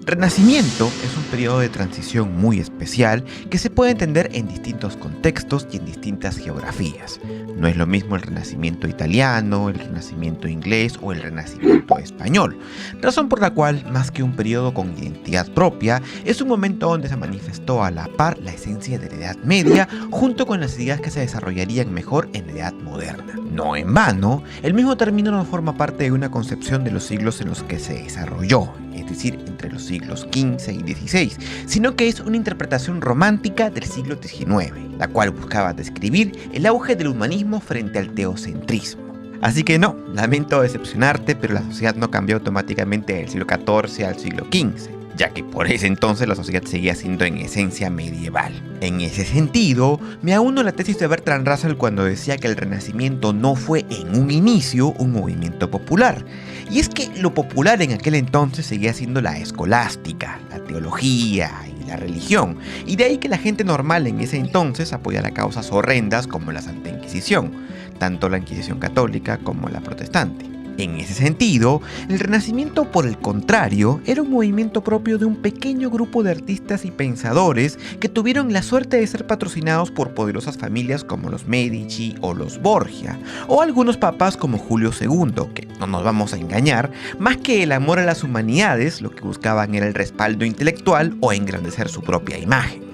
Renacimiento es un periodo de transición muy especial que se puede entender en distintos contextos y en distintas geografías. No es lo mismo el Renacimiento italiano, el Renacimiento inglés o el Renacimiento español, razón por la cual, más que un periodo con identidad propia, es un momento donde se manifestó a la par la esencia de la Edad Media junto con las ideas que se desarrollarían mejor en la Edad Moderna. No en vano, el mismo término no forma parte de una concepción de los siglos en los que se desarrolló, es decir, entre los siglos XV y XVI, sino que es una interpretación romántica del siglo XIX, la cual buscaba describir el auge del humanismo frente al teocentrismo. Así que no, lamento decepcionarte, pero la sociedad no cambió automáticamente del siglo XIV al siglo XV, ya que por ese entonces la sociedad seguía siendo en esencia medieval. En ese sentido, me auno a la tesis de Bertrand Russell cuando decía que el Renacimiento no fue en un inicio un movimiento popular. Y es que lo popular en aquel entonces seguía siendo la escolástica, la teología y la religión, y de ahí que la gente normal en ese entonces apoyara causas horrendas como la Santa Inquisición, tanto la Inquisición católica como la protestante. En ese sentido, el Renacimiento, por el contrario, era un movimiento propio de un pequeño grupo de artistas y pensadores que tuvieron la suerte de ser patrocinados por poderosas familias como los Medici o los Borgia, o algunos papas como Julio II, que, no nos vamos a engañar, más que el amor a las humanidades, lo que buscaban era el respaldo intelectual o engrandecer su propia imagen.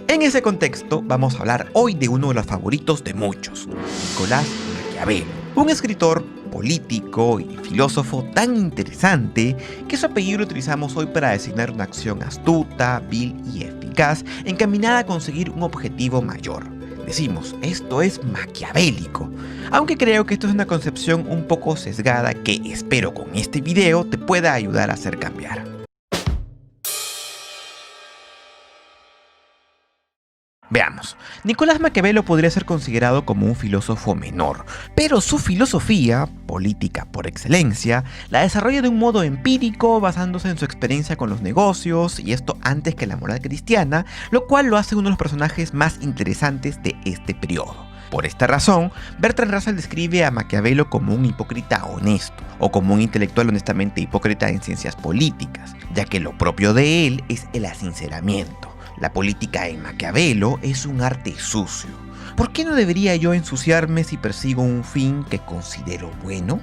En ese contexto, vamos a hablar hoy de uno de los favoritos de muchos, Nicolás Maquiavelo, un escritor, político y filósofo tan interesante que su apellido lo utilizamos hoy para designar una acción astuta, vil y eficaz encaminada a conseguir un objetivo mayor. Decimos, esto es maquiavélico, aunque creo que esto es una concepción un poco sesgada que espero con este video te pueda ayudar a hacer cambiar. Veamos, Nicolás Maquiavelo podría ser considerado como un filósofo menor, pero su filosofía, política por excelencia, la desarrolla de un modo empírico basándose en su experiencia con los negocios, y esto antes que la moral cristiana, lo cual lo hace uno de los personajes más interesantes de este periodo. Por esta razón, Bertrand Russell describe a Maquiavelo como un hipócrita honesto, o como un intelectual honestamente hipócrita en ciencias políticas, ya que lo propio de él es el asinceramiento. La política en Maquiavelo es un arte sucio. ¿Por qué no debería yo ensuciarme si persigo un fin que considero bueno?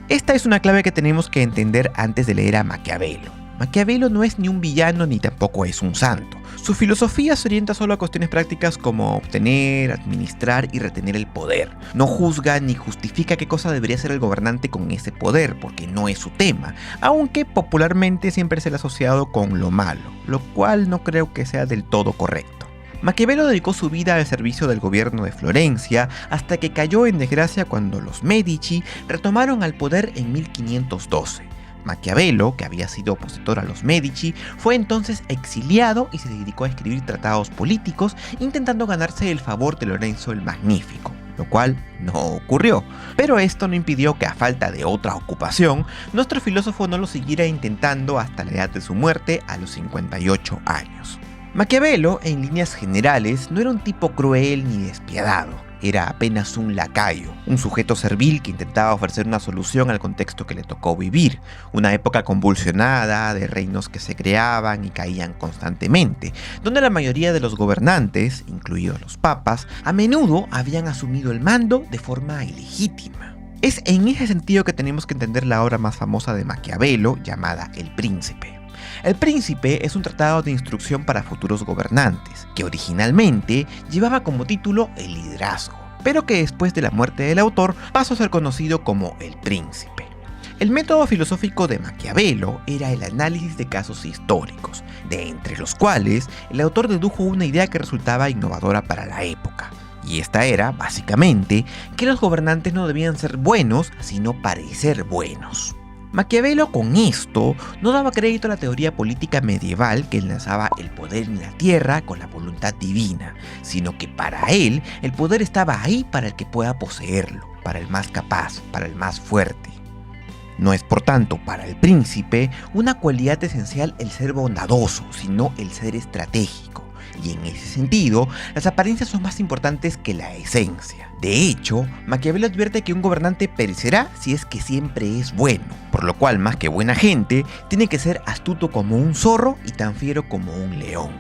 Esta es una clave que tenemos que entender antes de leer a Maquiavelo. Maquiavelo no es ni un villano ni tampoco es un santo. Su filosofía se orienta solo a cuestiones prácticas como obtener, administrar y retener el poder. No juzga ni justifica qué cosa debería hacer el gobernante con ese poder, porque no es su tema, aunque popularmente siempre se le ha asociado con lo malo, lo cual no creo que sea del todo correcto. Maquiavelo dedicó su vida al servicio del gobierno de Florencia hasta que cayó en desgracia cuando los Medici retomaron al poder en 1512. Maquiavelo, que había sido opositor a los Medici, fue entonces exiliado y se dedicó a escribir tratados políticos intentando ganarse el favor de Lorenzo el Magnífico, lo cual no ocurrió. Pero esto no impidió que, a falta de otra ocupación, nuestro filósofo no lo siguiera intentando hasta la edad de su muerte a los 58 años. Maquiavelo, en líneas generales, no era un tipo cruel ni despiadado. Era apenas un lacayo, un sujeto servil que intentaba ofrecer una solución al contexto que le tocó vivir, una época convulsionada de reinos que se creaban y caían constantemente, donde la mayoría de los gobernantes, incluidos los papas, a menudo habían asumido el mando de forma ilegítima. Es en ese sentido que tenemos que entender la obra más famosa de Maquiavelo, llamada El Príncipe. El Príncipe es un tratado de instrucción para futuros gobernantes, que originalmente llevaba como título el liderazgo, pero que después de la muerte del autor pasó a ser conocido como El Príncipe. El método filosófico de Maquiavelo era el análisis de casos históricos, de entre los cuales el autor dedujo una idea que resultaba innovadora para la época. Y esta era, básicamente, que los gobernantes no debían ser buenos, sino parecer buenos. Maquiavelo con esto no daba crédito a la teoría política medieval que enlazaba el poder en la tierra con la voluntad divina, sino que para él el poder estaba ahí para el que pueda poseerlo, para el más capaz, para el más fuerte. No es por tanto para el príncipe una cualidad esencial el ser bondadoso, sino el ser estratégico. y en ese sentido, las apariencias son más importantes que la esencia. De hecho, Maquiavelo advierte que un gobernante perecerá si es que siempre es bueno, por lo cual más que buena gente, tiene que ser astuto como un zorro y tan fiero como un león.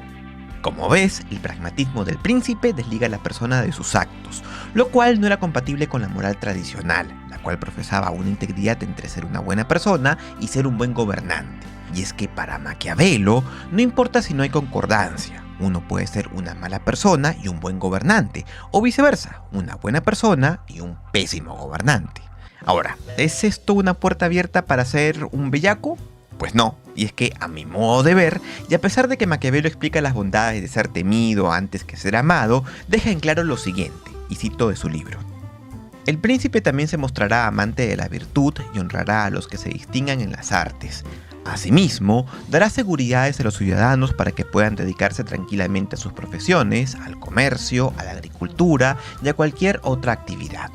Como ves, el pragmatismo del príncipe desliga a la persona de sus actos, lo cual no era compatible con la moral tradicional, la cual profesaba una integridad entre ser una buena persona y ser un buen gobernante. Y es que para Maquiavelo, no importa si no hay concordancia, uno puede ser una mala persona y un buen gobernante, o viceversa, una buena persona y un pésimo gobernante. Ahora, ¿es esto una puerta abierta para ser un bellaco? Pues no, y es que a mi modo de ver, y a pesar de que Maquiavelo explica las bondades de ser temido antes que ser amado, deja en claro lo siguiente, y cito de su libro. El príncipe también se mostrará amante de la virtud y honrará a los que se distingan en las artes. Asimismo, dará seguridades a los ciudadanos para que puedan dedicarse tranquilamente a sus profesiones, al comercio, a la agricultura y a cualquier otra actividad.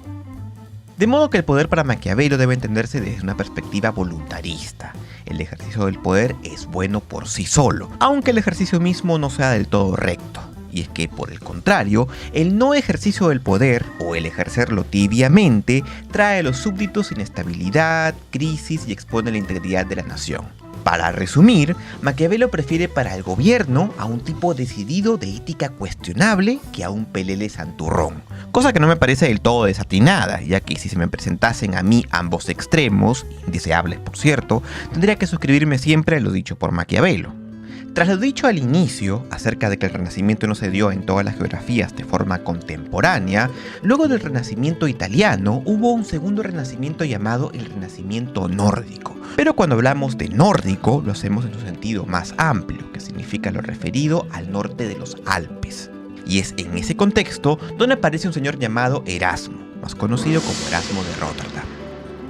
De modo que el poder para Maquiavelo debe entenderse desde una perspectiva voluntarista. El ejercicio del poder es bueno por sí solo, aunque el ejercicio mismo no sea del todo recto. Y es que, por el contrario, el no ejercicio del poder, o el ejercerlo tibiamente, trae a los súbditos inestabilidad, crisis y expone la integridad de la nación. Para resumir, Maquiavelo prefiere para el gobierno a un tipo decidido de ética cuestionable que a un pelele santurrón. Cosa que no me parece del todo desatinada, ya que si se me presentasen a mí ambos extremos, indeseables por cierto, tendría que suscribirme siempre a lo dicho por Maquiavelo. Tras lo dicho al inicio, acerca de que el Renacimiento no se dio en todas las geografías de forma contemporánea, luego del Renacimiento italiano hubo un segundo Renacimiento llamado el Renacimiento nórdico. Pero cuando hablamos de nórdico, lo hacemos en su sentido más amplio, que significa lo referido al norte de los Alpes. Y es en ese contexto donde aparece un señor llamado Erasmo, más conocido como Erasmo de Rotterdam.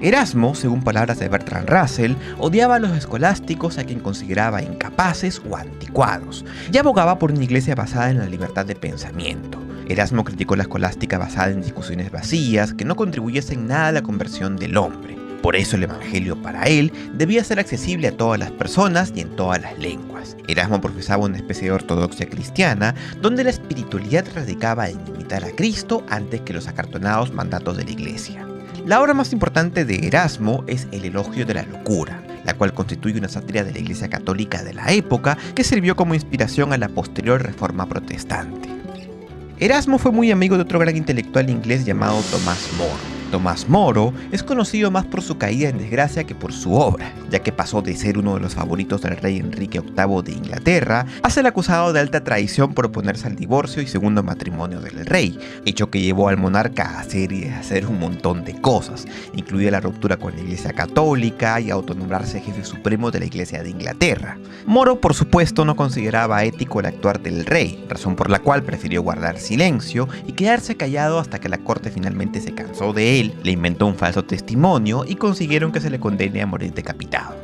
Erasmo, según palabras de Bertrand Russell, odiaba a los escolásticos a quien consideraba incapaces o anticuados, y abogaba por una iglesia basada en la libertad de pensamiento. Erasmo criticó la escolástica basada en discusiones vacías que no contribuyesen nada a la conversión del hombre. Por eso el evangelio para él debía ser accesible a todas las personas y en todas las lenguas. Erasmo profesaba una especie de ortodoxia cristiana, donde la espiritualidad radicaba en imitar a Cristo antes que los acartonados mandatos de la iglesia. La obra más importante de Erasmo es El elogio de la locura, la cual constituye una sátira de la Iglesia Católica de la época que sirvió como inspiración a la posterior Reforma Protestante. Erasmo fue muy amigo de otro gran intelectual inglés llamado Tomás Moro. Tomás Moro es conocido más por su caída en desgracia que por su obra, ya que pasó de ser uno de los favoritos del rey Enrique VIII de Inglaterra a ser acusado de alta traición por oponerse al divorcio y segundo matrimonio del rey, hecho que llevó al monarca a hacer y deshacer un montón de cosas, incluida la ruptura con la Iglesia Católica y autonombrarse jefe supremo de la Iglesia de Inglaterra. Moro, por supuesto, no consideraba ético el actuar del rey, razón por la cual prefirió guardar silencio y quedarse callado hasta que la corte finalmente se cansó de él, le inventó un falso testimonio y consiguieron que se le condene a morir decapitado.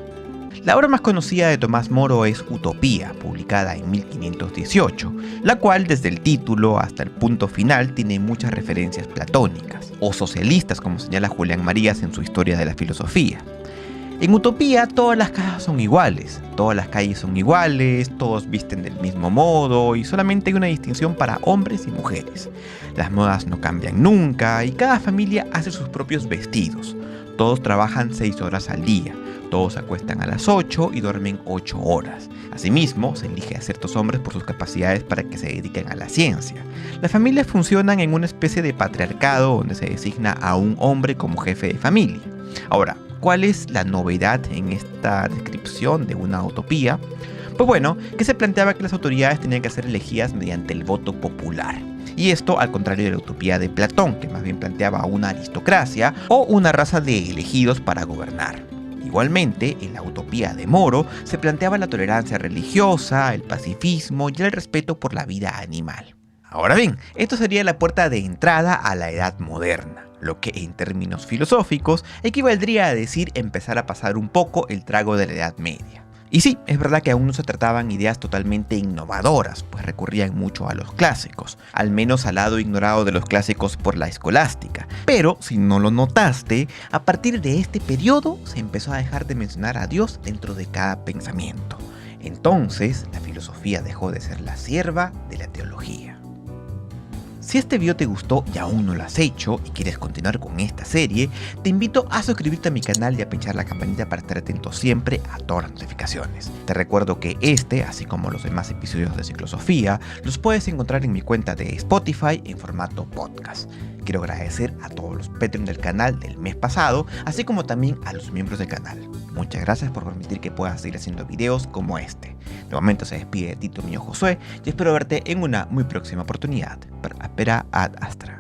La obra más conocida de Tomás Moro es Utopía, publicada en 1518, la cual desde el título hasta el punto final tiene muchas referencias platónicas, o socialistas como señala Julián Marías en su Historia de la Filosofía. En Utopía todas las casas son iguales, todas las calles son iguales, todos visten del mismo modo y solamente hay una distinción para hombres y mujeres. Las modas no cambian nunca y cada familia hace sus propios vestidos. Todos trabajan 6 horas al día, todos se acuestan a las 8 y duermen 8 horas. Asimismo, se elige a ciertos hombres por sus capacidades para que se dediquen a la ciencia. Las familias funcionan en una especie de patriarcado donde se designa a un hombre como jefe de familia. Ahora, ¿cuál es la novedad en esta descripción de una utopía? Pues bueno, que se planteaba que las autoridades tenían que ser elegidas mediante el voto popular. Y esto al contrario de la utopía de Platón, que más bien planteaba una aristocracia o una raza de elegidos para gobernar. Igualmente, en la utopía de Moro se planteaba la tolerancia religiosa, el pacifismo y el respeto por la vida animal. Ahora bien, esto sería la puerta de entrada a la Edad Moderna, lo que en términos filosóficos equivaldría a decir empezar a pasar un poco el trago de la Edad Media. Y sí, es verdad que aún no se trataban ideas totalmente innovadoras, pues recurrían mucho a los clásicos, al menos al lado ignorado de los clásicos por la escolástica. Pero, si no lo notaste, a partir de este periodo se empezó a dejar de mencionar a Dios dentro de cada pensamiento. Entonces, la filosofía filosofía dejó de ser la sierva de la teología. Si este video te gustó y aún no lo has hecho y quieres continuar con esta serie, te invito a suscribirte a mi canal y a pinchar la campanita para estar atento siempre a todas las notificaciones. Te recuerdo que este, así como los demás episodios de Ciclosofía, los puedes encontrar en mi cuenta de Spotify en formato podcast. Quiero agradecer a todos los Patreon del canal del mes pasado, así como también a los miembros del canal. Muchas gracias por permitir que pueda seguir haciendo videos como este. De momento se despide de ti tu amigo Josué y espero verte en una muy próxima oportunidad. Per Aspera ad Astra.